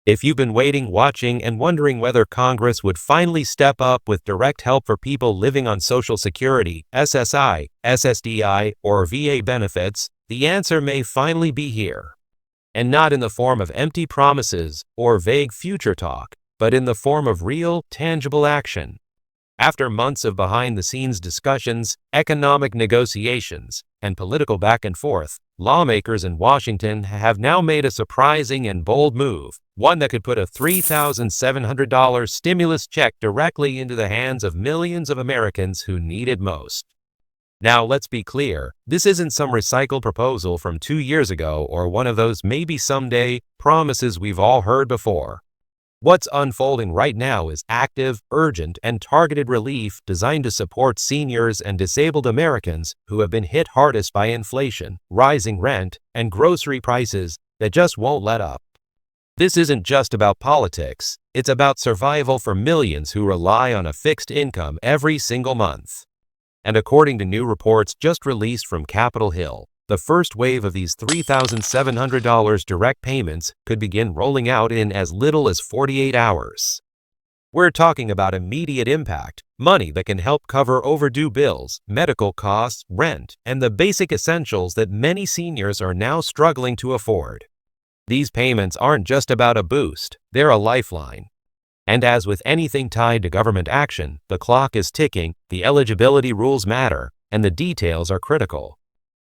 If you've been waiting, watching, and wondering whether Congress would finally step up with direct help for people living on Social Security, SSI, SSDI, or VA benefits, the answer may finally be here. And not in the form of empty promises or vague future talk, but in the form of real, tangible action. After months of behind-the-scenes discussions, economic negotiations, and political back and forth, lawmakers in Washington have now made a surprising and bold move, one that could put a $3,700 stimulus check directly into the hands of millions of Americans who need it most. Now, let's be clear, this isn't some recycled proposal from 2 years ago or one of those maybe someday promises we've all heard before. What's unfolding right now is active, urgent, and targeted relief designed to support seniors and disabled Americans who have been hit hardest by inflation, rising rent, and grocery prices that just won't let up. This isn't just about politics, it's about survival for millions who rely on a fixed income every single month. And according to new reports just released from Capitol Hill, the first wave of these $3,700 direct payments could begin rolling out in as little as 48 hours. We're talking about immediate impact, money that can help cover overdue bills, medical costs, rent, and the basic essentials that many seniors are now struggling to afford. These payments aren't just about a boost, they're a lifeline. And as with anything tied to government action, the clock is ticking, the eligibility rules matter, and the details are critical.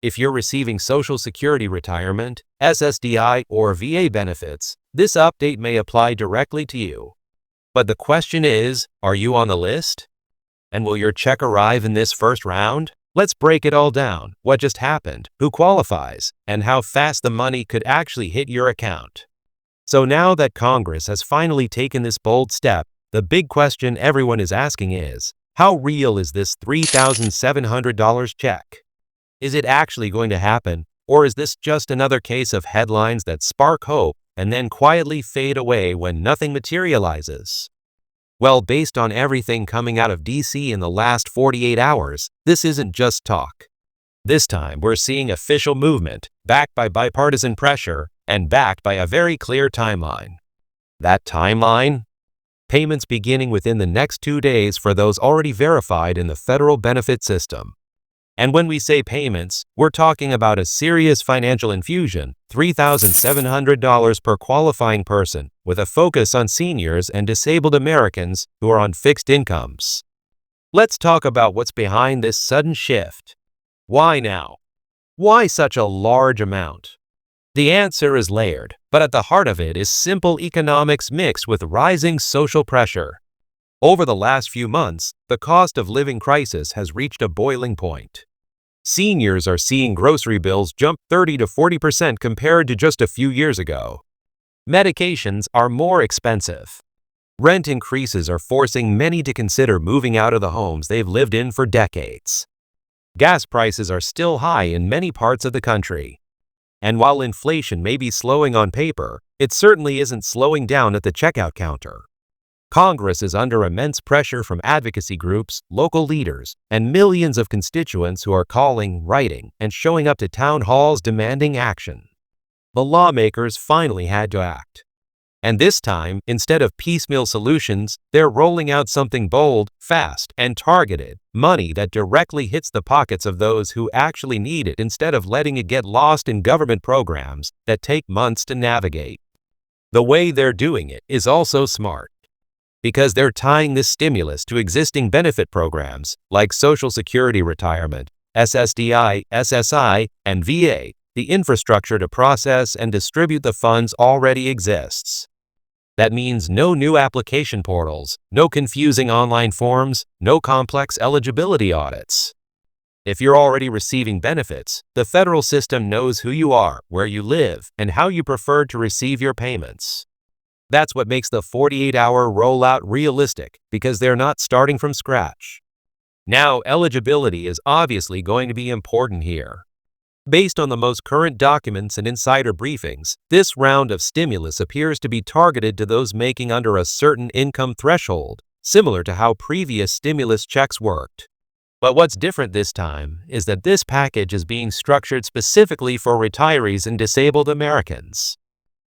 If you're receiving Social Security retirement, SSDI, or VA benefits, this update may apply directly to you. But the question is, are you on the list? And will your check arrive in this first round? Let's break it all down. What just happened, who qualifies, and how fast the money could actually hit your account. So now that Congress has finally taken this bold step, the big question everyone is asking is, how real is this $3,700 check? Is it actually going to happen, or is this just another case of headlines that spark hope and then quietly fade away when nothing materializes? Well, based on everything coming out of DC in the last 48 hours, this isn't just talk. This time we're seeing official movement, backed by bipartisan pressure, and backed by a very clear timeline. That timeline? Payments beginning within the next 2 days for those already verified in the federal benefit system. And when we say payments, we're talking about a serious financial infusion, $3,700 per qualifying person, with a focus on seniors and disabled Americans who are on fixed incomes. Let's talk about what's behind this sudden shift. Why now? Why such a large amount? The answer is layered, but at the heart of it is simple economics mixed with rising social pressure. Over the last few months, the cost of living crisis has reached a boiling point. Seniors are seeing grocery bills jump 30 to 40% compared to just a few years ago. Medications are more expensive. Rent increases are forcing many to consider moving out of the homes they've lived in for decades. Gas prices are still high in many parts of the country. And while inflation may be slowing on paper, it certainly isn't slowing down at the checkout counter. Congress is under immense pressure from advocacy groups, local leaders, and millions of constituents who are calling, writing, and showing up to town halls demanding action. The lawmakers finally had to act. And this time, instead of piecemeal solutions, they're rolling out something bold, fast, and targeted, money that directly hits the pockets of those who actually need it instead of letting it get lost in government programs that take months to navigate. The way they're doing it is also smart, because they're tying this stimulus to existing benefit programs like Social Security retirement, SSDI, SSI, and VA. The infrastructure to process and distribute the funds already exists. That means no new application portals, no confusing online forms, no complex eligibility audits. If you're already receiving benefits, the federal system knows who you are, where you live, and how you prefer to receive your payments. That's what makes the 48-hour rollout realistic, because they're not starting from scratch. Now, eligibility is obviously going to be important here. Based on the most current documents and insider briefings, this round of stimulus appears to be targeted to those making under a certain income threshold, similar to how previous stimulus checks worked. But what's different this time is that this package is being structured specifically for retirees and disabled Americans.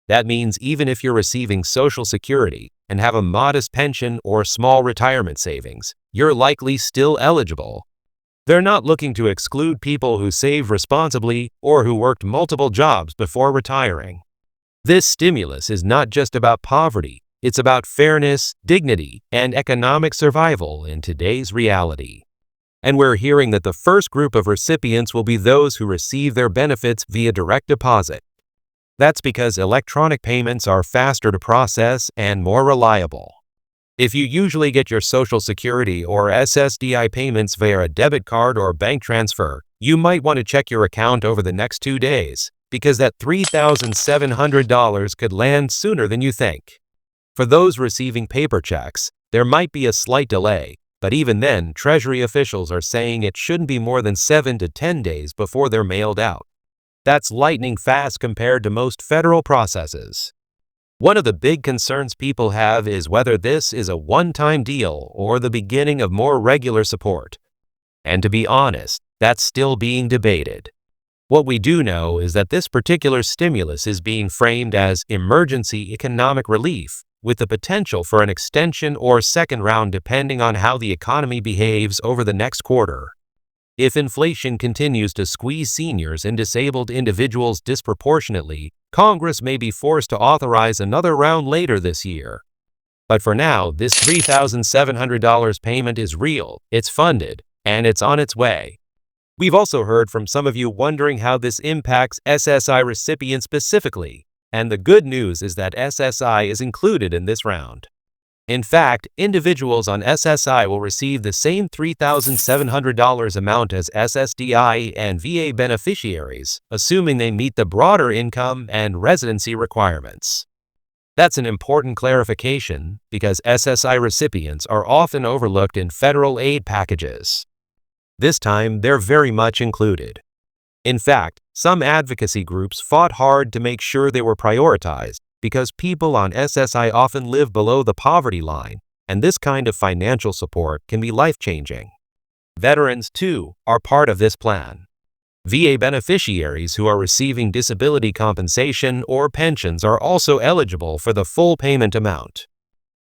That means even if you're receiving Social Security and have a modest pension or small retirement savings, you're likely still eligible. They're not looking to exclude people who save responsibly or who worked multiple jobs before retiring. This stimulus is not just about poverty, it's about fairness, dignity, and economic survival in today's reality. And we're hearing that the first group of recipients will be those who receive their benefits via direct deposit. That's because electronic payments are faster to process and more reliable. If you usually get your Social Security or SSDI payments via a debit card or bank transfer, you might want to check your account over the next 2 days, because that $3,700 could land sooner than you think. For those receiving paper checks, there might be a slight delay, but even then, Treasury officials are saying it shouldn't be more than 7 to 10 days before they're mailed out. That's lightning fast compared to most federal processes. One of the big concerns people have is whether this is a one-time deal or the beginning of more regular support. And to be honest, that's still being debated. What we do know is that this particular stimulus is being framed as emergency economic relief, with the potential for an extension or second round depending on how the economy behaves over the next quarter. If inflation continues to squeeze seniors and disabled individuals disproportionately, Congress may be forced to authorize another round later this year. But for now, this $3,700 payment is real, it's funded, and it's on its way. We've also heard from some of you wondering how this impacts SSI recipients specifically, and the good news is that SSI is included in this round. In fact, individuals on SSI will receive the same $3,700 amount as SSDI and VA beneficiaries, assuming they meet the broader income and residency requirements. That's an important clarification because SSI recipients are often overlooked in federal aid packages. This time, they're very much included. In fact, some advocacy groups fought hard to make sure they were prioritized, because people on SSI often live below the poverty line, and this kind of financial support can be life-changing. Veterans, too, are part of this plan. VA beneficiaries who are receiving disability compensation or pensions are also eligible for the full payment amount.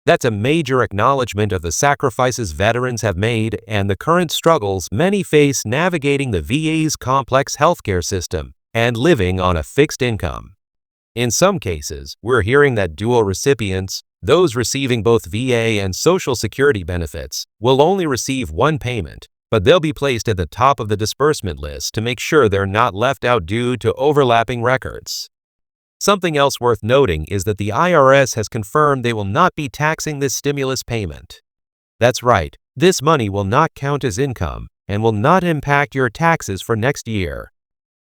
That's a major acknowledgement of the sacrifices veterans have made and the current struggles many face navigating the VA's complex healthcare system and living on a fixed income. In some cases, we're hearing that dual recipients, those receiving both VA and Social Security benefits, will only receive one payment, but they'll be placed at the top of the disbursement list to make sure they're not left out due to overlapping records. Something else worth noting is that the IRS has confirmed they will not be taxing this stimulus payment. That's right, this money will not count as income and will not impact your taxes for next year.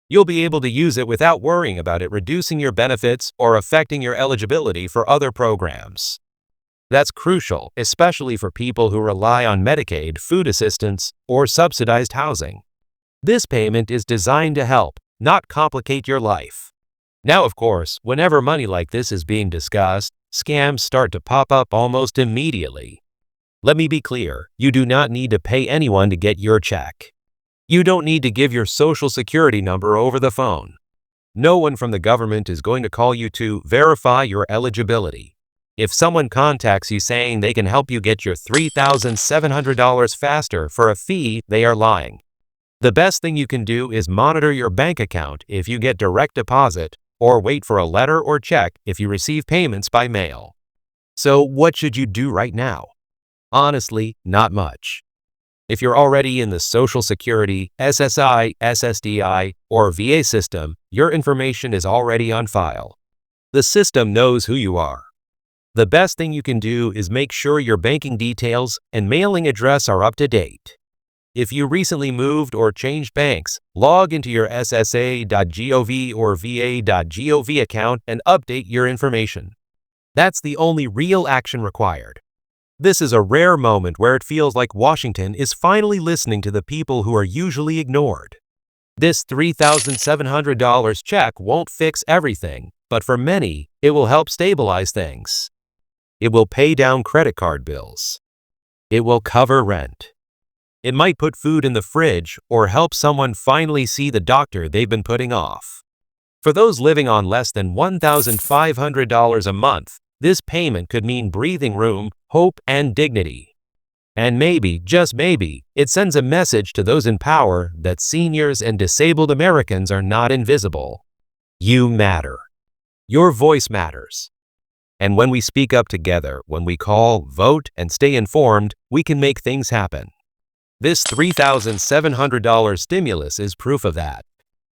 You'll be able to use it without worrying about it reducing your benefits or affecting your eligibility for other programs. That's crucial, especially for people who rely on Medicaid, food assistance, or subsidized housing. This payment is designed to help, not complicate your life. Now, of course, whenever money like this is being discussed, scams start to pop up almost immediately. Let me be clear, you do not need to pay anyone to get your check. You don't need to give your Social Security number over the phone. No one from the government is going to call you to verify your eligibility. If someone contacts you saying they can help you get your $3,700 faster for a fee, they are lying. The best thing you can do is monitor your bank account if you get direct deposit, or wait for a letter or check if you receive payments by mail. So what should you do right now? Honestly, not much. If you're already in the Social Security, SSI, SSDI, or VA system, your information is already on file. The system knows who you are. The best thing you can do is make sure your banking details and mailing address are up to date. If you recently moved or changed banks, log into your ssa.gov or va.gov account and update your information. That's the only real action required. This is a rare moment where it feels like Washington is finally listening to the people who are usually ignored. This $3,700 check won't fix everything, but for many, it will help stabilize things. It will pay down credit card bills. It will cover rent. It might put food in the fridge or help someone finally see the doctor they've been putting off. For those living on less than $1,500 a month, this payment could mean breathing room, hope, and dignity. And maybe, just maybe, it sends a message to those in power that seniors and disabled Americans are not invisible. You matter. Your voice matters. And when we speak up together, when we call, vote, and stay informed, we can make things happen. This $3,700 stimulus is proof of that.